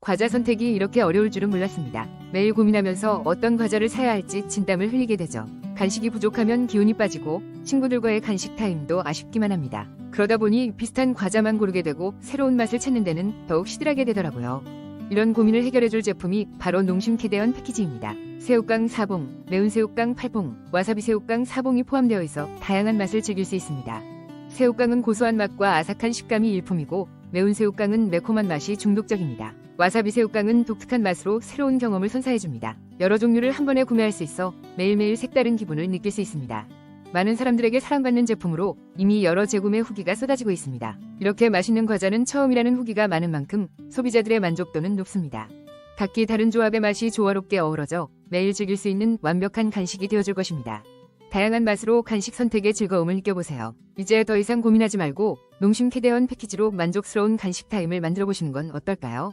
과자 선택이 이렇게 어려울 줄은 몰랐습니다. 매일 고민하면서 어떤 과자를 사야 할지 진땀을 흘리게 되죠. 간식이 부족하면 기운이 빠지고 친구들과의 간식 타임도 아쉽기만 합니다. 그러다 보니 비슷한 과자만 고르게 되고 새로운 맛을 찾는 데는 더욱 시들하게 되더라고요. 이런 고민을 해결해줄 제품이 바로 농심 캐대언 패키지입니다. 새우깡 4봉, 매운 새우깡 8봉, 와사비 새우깡 4봉이 포함되어 있어 다양한 맛을 즐길 수 있습니다. 새우깡은 고소한 맛과 아삭한 식감이 일품이고 매운 새우깡은 매콤한 맛이 중독적입니다. 와사비 새우깡은 독특한 맛으로 새로운 경험을 선사해줍니다. 여러 종류를 한 번에 구매할 수 있어 매일매일 색다른 기분을 느낄 수 있습니다. 많은 사람들에게 사랑받는 제품으로 이미 여러 재구매 후기가 쏟아지고 있습니다. 이렇게 맛있는 과자는 처음이라는 후기가 많은 만큼 소비자들의 만족도는 높습니다. 각기 다른 조합의 맛이 조화롭게 어우러져 매일 즐길 수 있는 완벽한 간식이 되어줄 것입니다. 다양한 맛으로 간식 선택의 즐거움을 느껴보세요. 이제 더 이상 고민하지 말고 농심 캐대언 패키지로 만족스러운 간식 타임을 만들어 보시는 건 어떨까요?